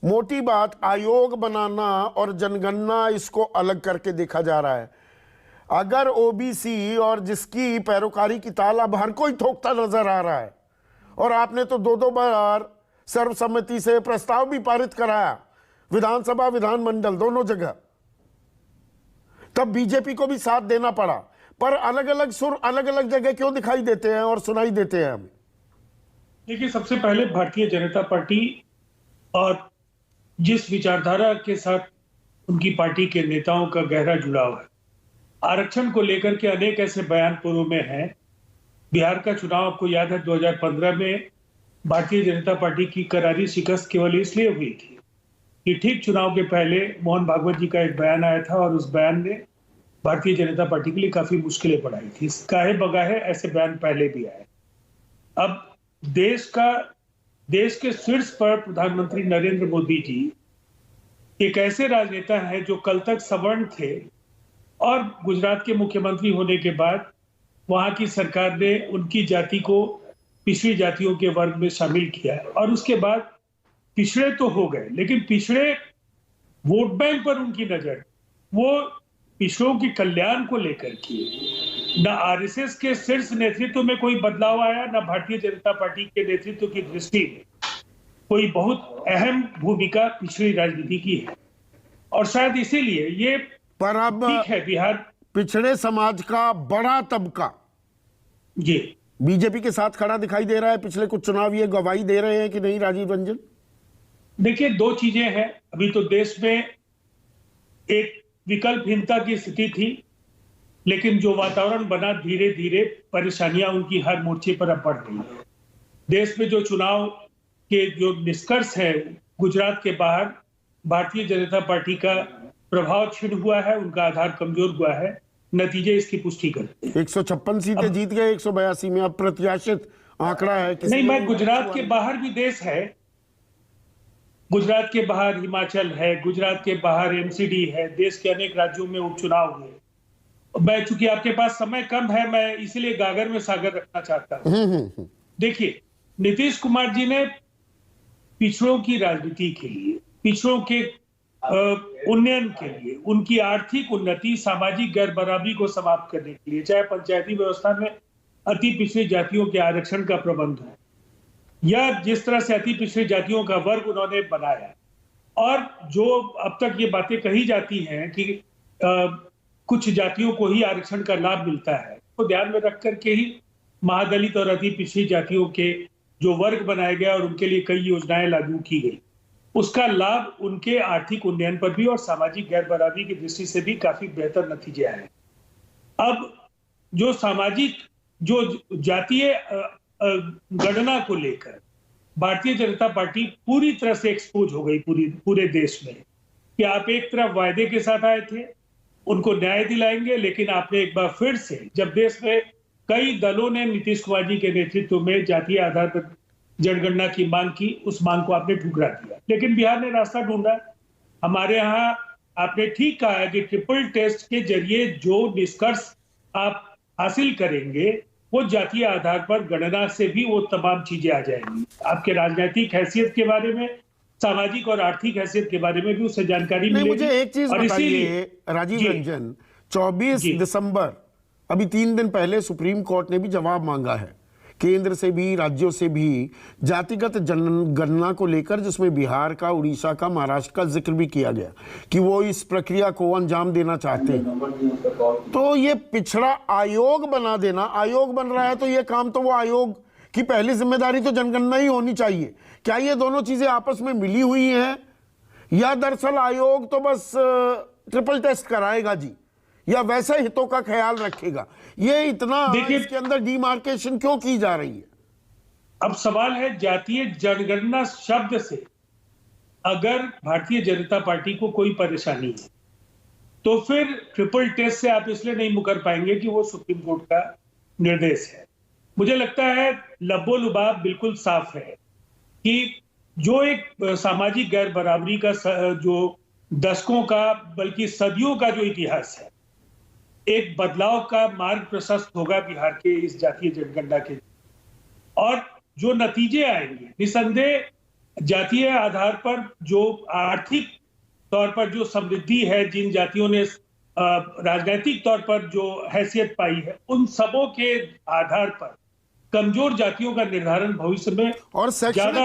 मोटी बात, आयोग बनाना और जनगणना, इसको अलग करके देखा जा रहा है। अगर ओबीसी और जिसकी पैरोकारी की ताल अब हर कोई ठोकता नजर आ रहा है, और आपने तो दो दो बार सर्वसम्मति से प्रस्ताव भी पारित कराया, विधानसभा विधानमंडल दोनों जगह, तब बीजेपी को भी साथ देना पड़ा। पर अलग अलग सुर अलग अलग जगह क्यों दिखाई देते हैं और सुनाई देते हैं हमें? देखिए, सबसे पहले भारतीय जनता पार्टी और जिस विचारधारा के साथ उनकी पार्टी के नेताओं का गहरा जुड़ाव है, आरक्षण को लेकर के अनेक ऐसे बयान पूर्व में हैं। बिहार का चुनाव आपको याद है, 2015 में भारतीय जनता पार्टी की करारी शिकस्त केवल इसलिए हुई थी कि ठीक चुनाव के पहले मोहन भागवत जी का एक बयान आया था और उस बयान ने भारतीय जनता पार्टी के लिए काफी मुश्किलें बढ़ाई थी। काहे बगाहे ऐसे बयान पहले भी आए। अब देश के शीर्ष पर प्रधानमंत्री नरेंद्र मोदी जी एक ऐसे राजनेता हैं जो कल तक सवर्ण थे और गुजरात के मुख्यमंत्री होने के बाद वहां की सरकार ने उनकी जाति को पिछड़ी जातियों के वर्ग में शामिल किया और उसके बाद पिछड़े तो हो गए, लेकिन पिछड़े वोट बैंक पर उनकी नजर, वो पिछड़ों के कल्याण को लेकर की। न आरएसएस के शीर्ष नेतृत्व में कोई बदलाव आया, न भारतीय जनता पार्टी के नेतृत्व की दृष्टि में कोई बहुत अहम भूमिका पिछड़ी राजनीति की है। और शायद इसीलिए ये पर अब ठीक है, बिहार पिछड़े समाज का बड़ा तबका जी बीजेपी के साथ खड़ा दिखाई दे रहा है। पिछले कुछ चुनाव ये गवाही दे रहे हैं कि नहीं, राजीव रंजन? देखिए, दो चीजें हैं। अभी तो देश में एक विकल्पहीनता की स्थिति थी, लेकिन जो वातावरण बना, धीरे धीरे परेशानियां उनकी हर मोर्चे पर अब बढ़ रही है। देश में जो चुनाव के जो निष्कर्ष है, गुजरात के बाहर भारतीय जनता पार्टी का प्रभाव क्षीण हुआ है, उनका आधार कमजोर हुआ है। नतीजे इसकी पुष्टि करते हैं। 156 सीटें जीत गए 182 में, अब प्रत्याशित आंकड़ा है नहीं, मैं गुजरात के बाहर भी देश है, गुजरात के बाहर हिमाचल है, गुजरात के बाहर एमसीडी है, देश के अनेक राज्यों में उपचुनाव हुए। मैं, चूंकि आपके पास समय कम है, मैं इसलिए गागर में सागर रखना चाहता हूं। देखिए, नीतीश कुमार जी ने पिछड़ों की राजनीति के लिए, पिछड़ों के उन्नयन के लिए, उनकी आर्थिक उन्नति, सामाजिक गैर बराबरी को समाप्त करने के लिए, चाहे पंचायती व्यवस्था में अति पिछड़ी जातियों के आरक्षण का प्रबंध हो या जिस तरह से अति पिछड़ी जातियों का वर्ग उन्होंने बनाया, और जो अब तक ये बातें कही जाती हैं कि कुछ जातियों को ही आरक्षण का लाभ मिलता है, तो ध्यान में रख करके ही महादलित और अति पिछड़ी जातियों के जो वर्ग बनाए गए और उनके लिए कई योजनाएं लागू की गई, उसका लाभ उनके आर्थिक उन्नयन पर भी और सामाजिक गैर बराबरी की दृष्टि से भी काफी बेहतर नतीजे आए। अब जो सामाजिक, जो जातीय गणना को लेकर भारतीय जनता पार्टी पूरी तरह से एक्सपोज हो गई पूरे देश में, कि आप एक तरफ वायदे के साथ आए थे, उनको न्याय दिलाएंगे, लेकिन आपने एक बार फिर से, जब देश में कई दलों ने नीतीश कुमार जी के नेतृत्व में जातीय आधार पर जनगणना की मांग की, उस मांग को आपने ठुकरा दिया। लेकिन बिहार ने रास्ता ढूंढा। हमारे यहाँ आपने ठीक कहा है कि ट्रिपल टेस्ट के जरिए जो निष्कर्ष आप हासिल करेंगे, वो जातीय आधार पर गणना से भी वो तमाम चीजें आ जाएंगी। आपके राजनीतिक हैसियत के बारे में, सामाजिक और आर्थिक हैसियत के बारे में भी उससे जानकारी मिलेगी। मुझे एक चीज बताइए राजीव रंजन, 24 दिसंबर, अभी 3 दिन पहले सुप्रीम कोर्ट ने भी जवाब मांगा है केंद्र से भी, राज्यों से भी, जातिगत जनगणना को लेकर, जिसमें बिहार का, उड़ीसा का, महाराष्ट्र का जिक्र भी किया गया कि वो इस प्रक्रिया को अंजाम देना चाहते हैं। तो ये पिछड़ा आयोग बना देना, आयोग बन रहा है तो ये काम तो वो आयोग की पहली जिम्मेदारी तो जनगणना ही होनी चाहिए। क्या ये दोनों चीजें आपस में मिली हुई हैं, या दरअसल आयोग तो बस ट्रिपल टेस्ट कराएगा जी, या वैसे हितों का ख्याल रखेगा? ये इतना इसके अंदर डिमार्केशन क्यों की जा रही है? अब सवाल है, जातीय जनगणना शब्द से अगर भारतीय जनता पार्टी को कोई परेशानी है, तो फिर ट्रिपल टेस्ट से आप इसलिए नहीं मुकर पाएंगे कि वो सुप्रीम कोर्ट का निर्देश है। मुझे लगता है लब्बो लुबाब बिल्कुल साफ है कि जो एक सामाजिक गैर बराबरी का जो दशकों का, बल्कि सदियों का जो इतिहास है, एक बदलाव का मार्ग प्रशस्त होगा बिहार के इस जातीय जनगणना के, और जो नतीजे आएंगे, निसंदेह जातीय आधार पर जो आर्थिक तौर पर जो समृद्धि है, जिन जातियों ने राजनीतिक तौर पर जो हैसियत पाई है, उन सबों के आधार पर कमजोर जातियों का निर्धारण भविष्य में और शैक्षणिक ज्यादा